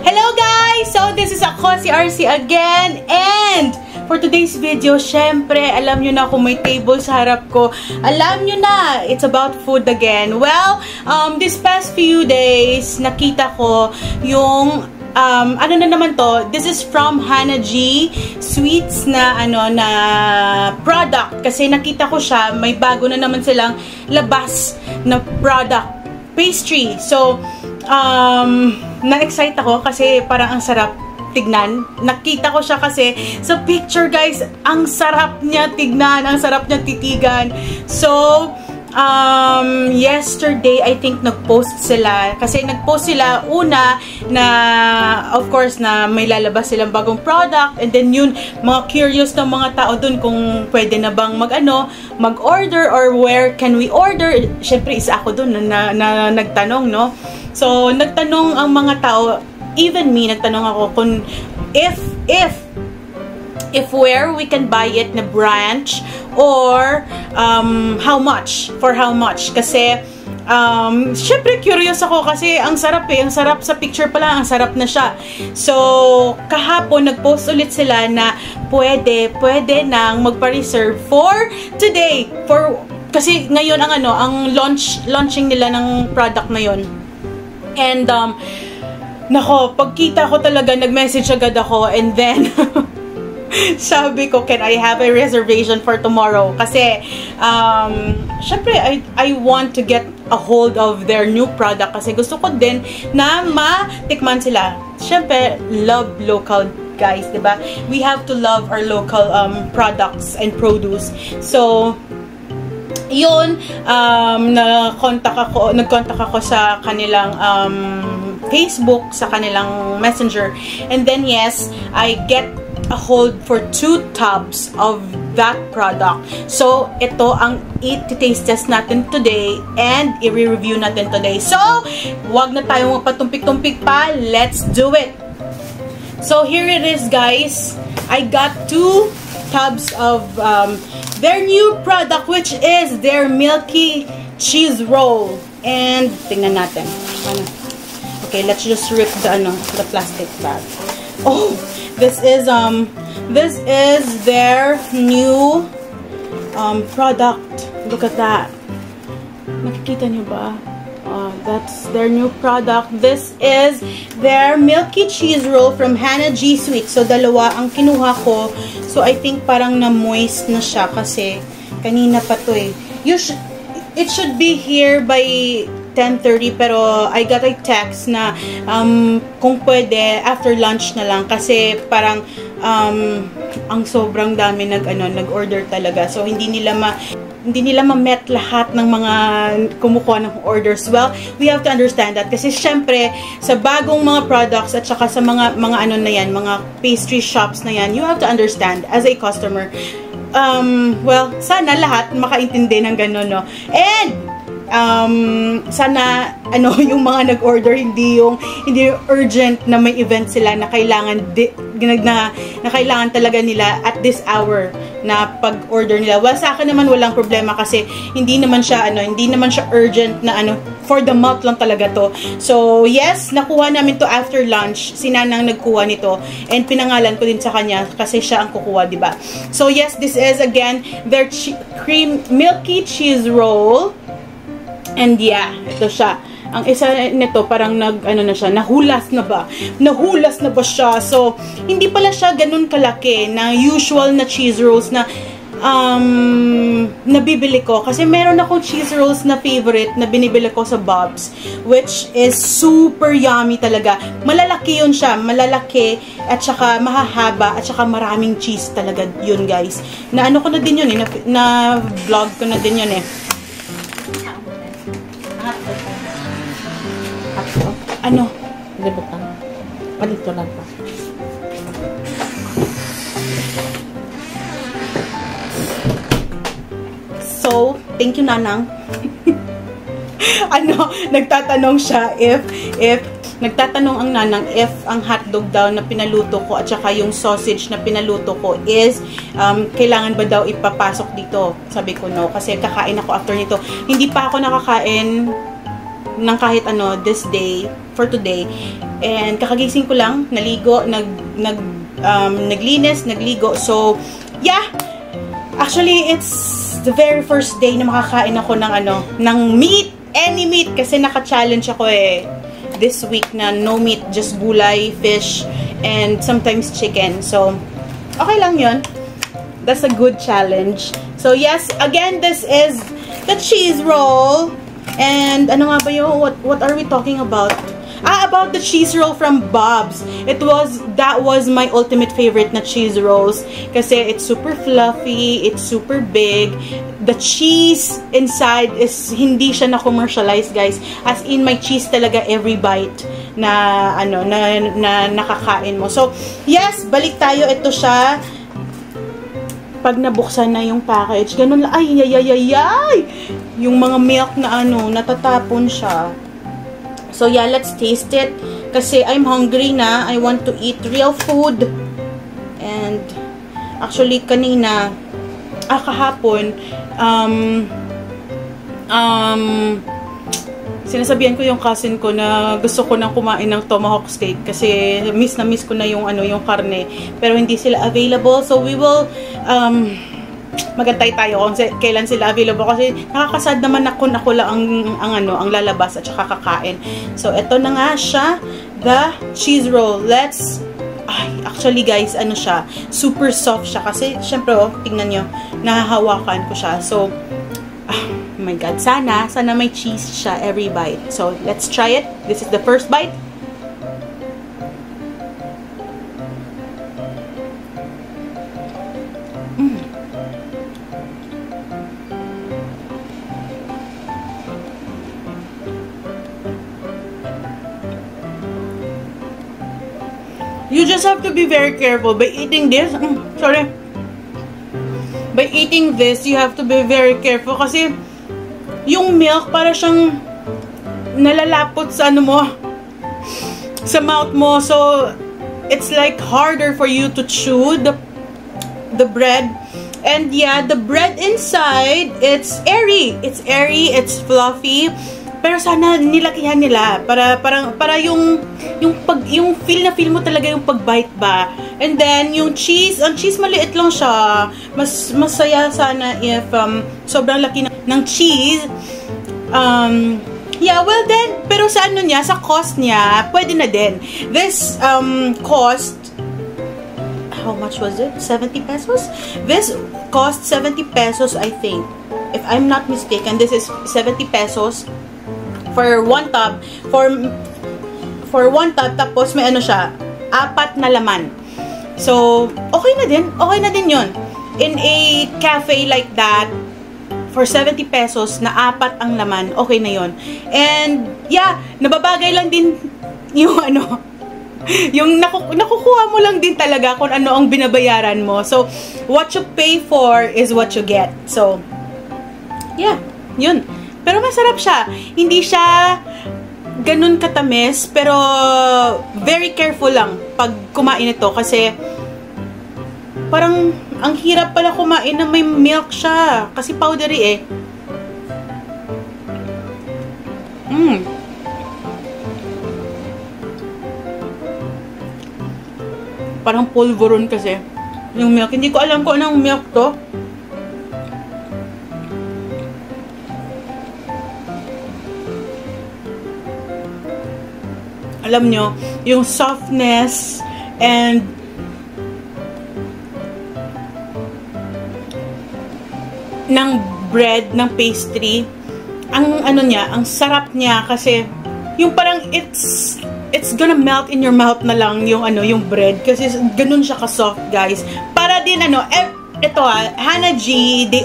Hello guys! So this is ako si RC again, and for today's video, syempre, alam nyo na kung may table sa harap ko. Alam nyo na, it's about food again. Well, this past few days, nakita ko yung ano na naman to, this is from Hannah G Sweets na na product, kasi nakita ko siya, may bago na naman silang labas na product, pastry. So na-excite ako kasi parang ang sarap tignan. Nakita ko siya kasi sa picture, guys. Ang sarap niya tignan, ang sarap niya titigan. So yesterday, I think nag-post sila. Kasi nag-post sila una na, of course, na may lalabas silang bagong product. And then yun, mga curious ng mga tao dun kung pwede na bang mag-order or where can we order. Syempre, isa ako dun na nagtanong, no? So, nagtanong ang mga tao, even me, nagtanong ako kung if where we can buy it na branch or how much, for how much. Kasi syempre curious ako kasi ang sarap ang sarap sa picture pa lang, ang sarap na siya. So kahapon nag-post ulit sila na pwede nang magpa-reserve for today, kasi ngayon ang launching nila ng product na yon. And nako, pagkita ko talaga, nag-message agad ako, and then sabi ko, can I have a reservation for tomorrow? Kasi, syempre, I want to get a hold of their new product kasi gusto ko din na matikman sila. Syempre, love local, guys, diba? We have to love our local products and produce. So, yun, nag-contact ako sa kanilang Facebook, sa kanilang Messenger. And then, yes, I get a hold for 2 tubs of that product. So, ito ang i-taste test natin today and i-review natin today. So, wag na tayong magpatumpik-tumpik pa. Let's do it! So, here it is, guys. I got 2 tubs of their new product, which is their milky cheese roll. And, tingnan natin. Okay, let's just rip the plastic bag. Oh, this is their new product. Look at that. Nakikita niyo ba? That's their new product. This is their milky cheese roll from Hannah G Sweets. So, dalawa ang kinuha ko. So, I think parang na-moist na siya kasi kanina pa to eh. It should be here by 10:30, pero I got a text na kung pwede after lunch na lang kasi parang ang sobrang dami nag-order talaga. So hindi nila ma-met lahat ng mga kumukuha ng orders. Well, we have to understand that kasi syempre sa bagong mga products at saka sa mga mga pastry shops na yan, you have to understand as a customer. Well, sana lahat makaintindi ng ganun, no? And sana yung mga nag-order hindi urgent na may event sila na kailangan talaga nila at this hour na pag-order nila. Well, sa akin naman walang problema kasi hindi naman siya urgent na for the month lang talaga to. So, yes, nakuha namin to after lunch. Si Nanang nagkuha nito and pinangalan ko din sa kanya kasi siya ang kukuha, di ba? So, yes, this is again their milky cheese roll. And yeah, ito siya. Ang isa nito parang na siya, nahulas na ba siya. So, hindi pala siya ganun kalaki na usual na cheese rolls na nabibili ko. Kasi meron akong cheese rolls na favorite na binibili ko sa Bob's, which is super yummy talaga. Malalaki yun siya, malalaki at saka mahahaba at saka maraming cheese talaga yun, guys. Na ko na din yun na vlog ko na din yun eh. Libutan. Palito lang pa. So, thank you, Nanang. Nagtatanong siya nagtatanong ang Nanang if ang hotdog daw na pinaluto ko at saka yung sausage na pinaluto ko is kailangan ba daw ipapasok dito. Sabi ko no, kasi kakain ako after nito. Hindi pa ako nakakain ng kahit this day, for today. And kakagising ko lang, naligo, naglinis, nagligo. So, yeah. Actually, it's the very first day na makakain ako ng meat, any meat, kasi naka-challenge ako this week na no meat, just gulay, fish, and sometimes chicken. So, okay lang yun. That's a good challenge. So, yes, again, this is the cheese roll. And, ano nga ba yun? What are we talking about? About the cheese roll from Bob's. That was my ultimate favorite na cheese rolls. Kasi it's super fluffy, it's super big. The cheese inside is hindi siya na-commercialize, guys. As in, may cheese talaga every bite na nakakain mo. So, yes, balik tayo. Ito siya. Pag nabuksan na yung package, ganun lang. Ay. Yung mga milk na natatapon siya. So, yeah, let's taste it. Kasi I'm hungry na. I want to eat real food. And, actually, kahapon, sinasabihan ko yung cousin ko na gusto ko nang kumain ng tomahawk steak. Kasi, miss na miss ko na yung karne. Pero, hindi sila available. So, we will, magantay tayo kung kailan sila available kasi nakakasad naman ako lang ang lalabas at saka kakain. So, ito na nga siya, the cheese roll. Actually guys, siya, super soft siya kasi, syempre, tingnan nyo, nahahawakan ko siya. So, oh my God, sana may cheese siya every bite. So, let's try it. This is the first bite. You just have to be very careful by eating this. By eating this, you have to be very careful kasi yung milk para siyang nalalapot sa sa mouth mo. So, it's like harder for you to chew the bread. And yeah, the bread inside, it's airy. It's airy, it's fluffy. Pero sana nilakihan nila para yung feel mo talaga yung pag-bite ba. And then yung cheese, ang cheese maliit lang siya. Masaya sana if sobrang laki ng cheese. Yeah, well then, pero sa sa cost niya, pwede na din. This cost, how much was it? 70 pesos? This cost 70 pesos, I think. If I'm not mistaken, this is 70 pesos. For one tub, for one tub, tapos may siya, 4 na laman. So, okay na din yun. In a cafe like that, for 70 pesos, na 4 ang laman, okay na yun. And, yeah, nababagay lang din yung yung nakukuha mo lang din talaga kung ano ang binabayaran mo. So, what you pay for is what you get. So, yeah, yun. Pero masarap siya. Hindi siya ganun katamis, pero very careful lang pag kumain ito kasi parang ang hirap pala kumain na may milk siya kasi powdery Parang pulveron kasi yung milk. Hindi ko alam kung anong milk to. Alam nyo, yung softness and ng bread, ng pastry, ang ang sarap niya kasi yung parang it's gonna melt in your mouth na lang yung yung bread kasi ganun siya ka-soft, guys. Para din ito Hannah G, they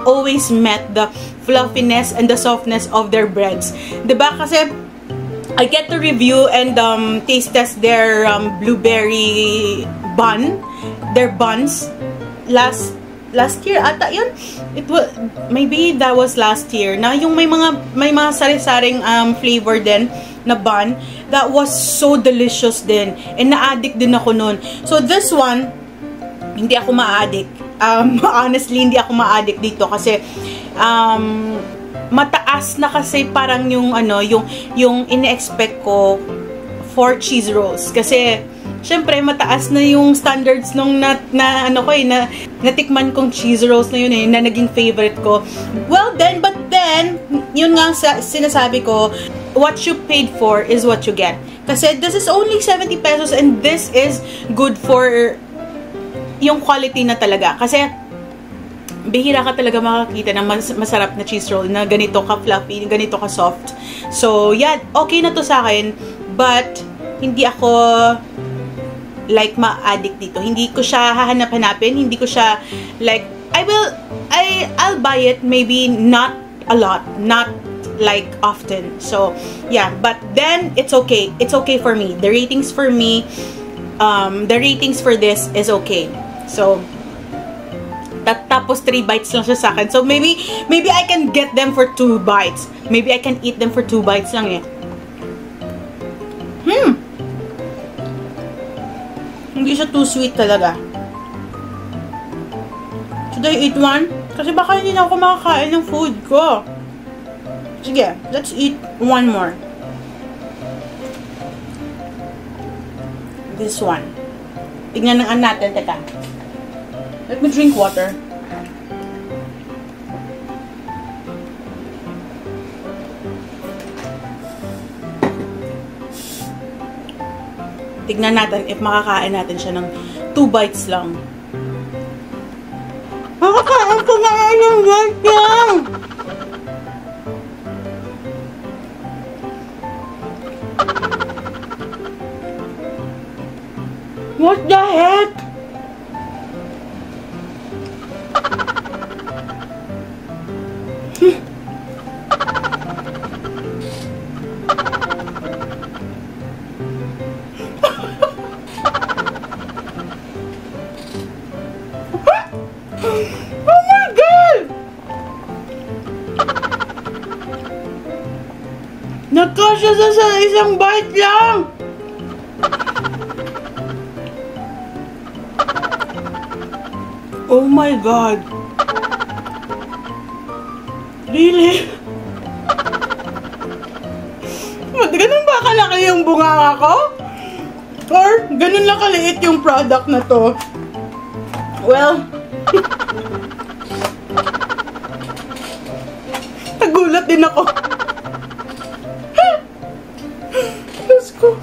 always met the fluffiness and the softness of their breads. 'Di ba? Kasi I get to review and taste test their blueberry bun, their buns last year ata yun. It was maybe that was last year. Na yung may mga sari-saring flavor din na bun that was so delicious din. And na-addict din ako noon. So this one, hindi ako ma-addict. Honestly, hindi ako ma-addict dito kasi mataas na kasi parang yung ine-expect ko for cheese rolls. Kasi, syempre, mataas na yung standards nung natikman kong cheese rolls na yun na naging favorite ko. Well, but then, yun nga sinasabi ko, what you paid for is what you get. Kasi this is only 70 pesos and this is good for yung quality na talaga. Kasi, bihira ka talaga makakita ng masarap na cheese roll na ganito ka-fluffy, ganito ka-soft. So, yeah, okay na to sa akin. But, hindi ako like ma-addict dito. Hindi ko siya hahanap-hanapin. Hindi ko siya like, I'll buy it, maybe not a lot, not like often. So, yeah, but then it's okay. It's okay for me. The ratings for me, the ratings for this is okay. So, tapos 3 bites lang siya sa akin. So, maybe I can get them for 2 bites. Maybe I can eat them for 2 bites lang eh. Hindi siya too sweet talaga. Should I eat one? Kasi baka hindi na ako makakain ng food ko. Sige, let's eat one more. This one. Tignan natin, teka. Let me drink water. Tignan natin if makakain natin siya ng 2 bites lang. Makakain ko na ng bites lang! What the heck? Oh my God! Nagkasya sa isang bite lang! Oh my God! Really? Ganun ba kalaki yung bunganga ko? Or ganun lang kaliit yung product na to? Well, nagulat din ako. Diyos ko.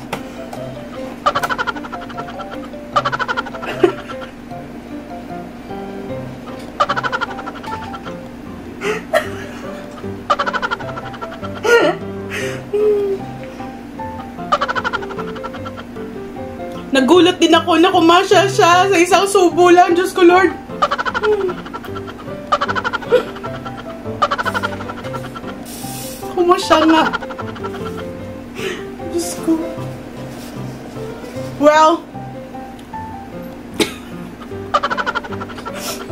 Nagulat din ako na kumasya siya sa isang subo lang. Diyos ko, Lord. Kumasya nga. Diyos ko. Well,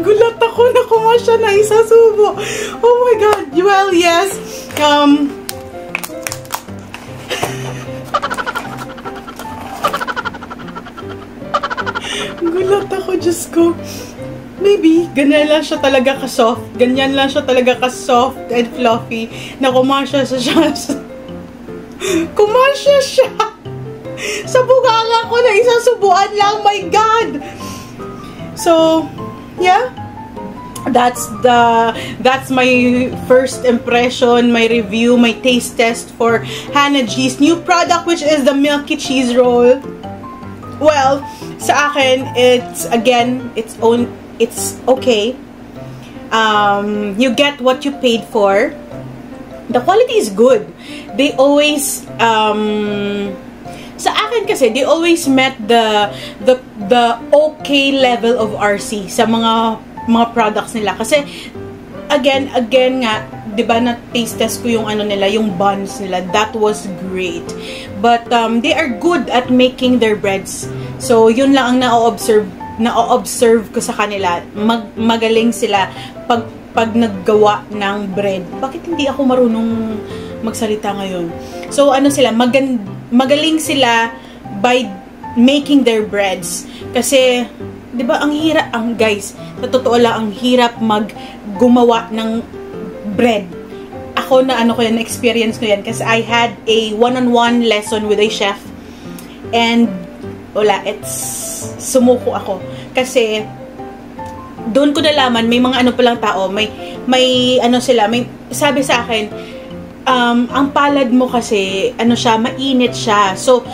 gulat ako na kumasya na isang subo. Oh my God. Well, yes. Gulat ako, Diyos ko. Maybe, ganyan lang siya talaga ka-soft. Ganyan lang siya talaga ka-soft and fluffy na kumasya siya. Kumasya siya! Sa buganga ko na isang subuan lang. My God! So, yeah. That's my first impression, my review, my taste test for Hannah G's new product, which is the Milky Cheese Roll. Well, sa akin, it's okay. You get what you paid for. The quality is good. They always sa akin kasi they always met the okay level of RC sa mga products nila kasi again nga, 'di ba, na taste test ko yung nila, yung buns nila. That was great. But they are good at making their breads. So yun lang ang na-observe ko sa kanila. Magaling sila pag naggawa ng bread. Bakit hindi ako marunong magsalita ngayon? So sila, magaling sila by making their breads. Kasi 'di ba, guys, sa totoo lang, ang hirap gumawa ng bread. Ako na ko yan, experience ko yan kasi I had a one-on-one lesson with a chef And wala, sumuko ako. Kasi doon ko nalaman, may mga ano palang tao, may ano sila, may sabi sa akin, ang palad mo kasi, ano siya, mainit siya. So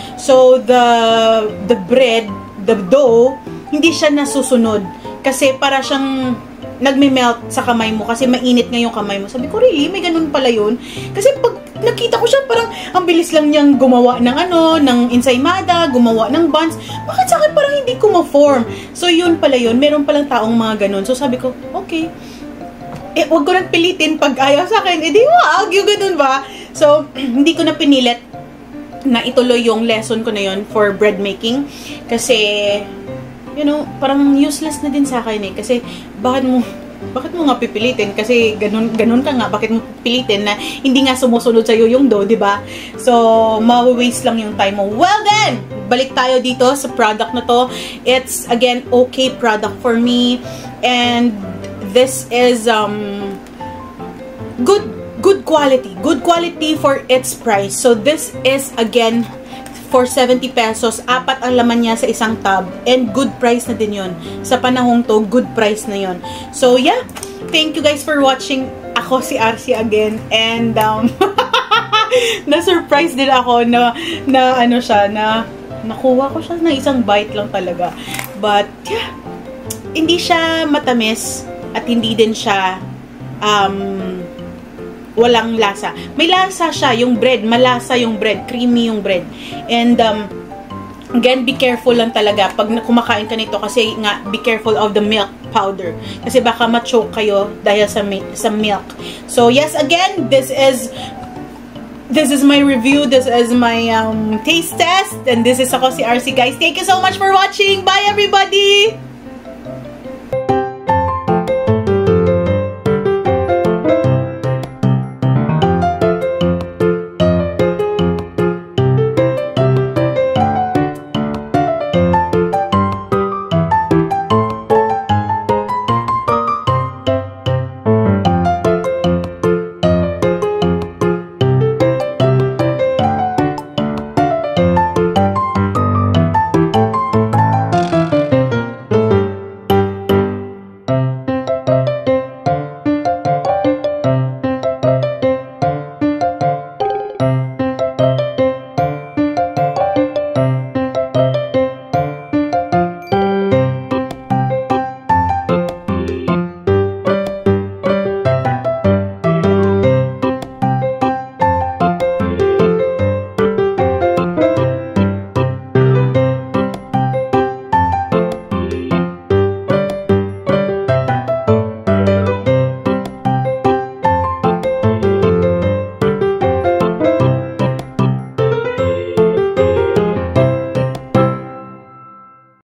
the bread, the dough, hindi siya nasusunod. Kasi para siyang nagme-melt sa kamay mo kasi mainit nga yung kamay mo. Sabi ko, really? May ganun pala yun? Kasi pag nakita ko siya, parang ang bilis lang niyang gumawa ng ng ensaymada, gumawa ng buns. Bakit sa akin parang hindi ko ma-form? So, yun pala yun. Meron palang taong mga ganun. So, sabi ko, okay. Wag ko nang pilitin pag ayaw sa akin. Di wag, yung ganun ba? So, hindi ko na pinilit na ituloy yung lesson ko na yun for bread making. Kasi, you know, parang useless na din sa akin eh. Kasi, bakit mo nga pipilitin? Kasi, ganun ka nga. Bakit mo pipilitin na hindi nga sumusunod sa'yo yung dough, di ba? So, ma-waste lang yung time mo. Well then, balik tayo dito sa product na to. It's, again, okay product for me. And, this is, good quality. Good quality for its price. So, this is, again, for 70 pesos, 4 ang laman niya sa isang tub. And good price na din yun. Sa panahong to, good price na yun. So, yeah. Thank you guys for watching. Ako si RC again. And, na-surprise din ako na ano siya, na nakuha ko siya na isang bite lang talaga. But, yeah. Hindi siya matamis at hindi din siya, walang lasa. May lasa siya, yung bread, malasa yung bread, creamy yung bread. And, again, be careful lang talaga pag kumakain ka nito kasi nga, be careful of the milk powder. Kasi baka ma-choke kayo dahil sa milk. So, yes, again, this is my review, this is my taste test, and this is ako si RC, guys. Thank you so much for watching. Bye, everybody!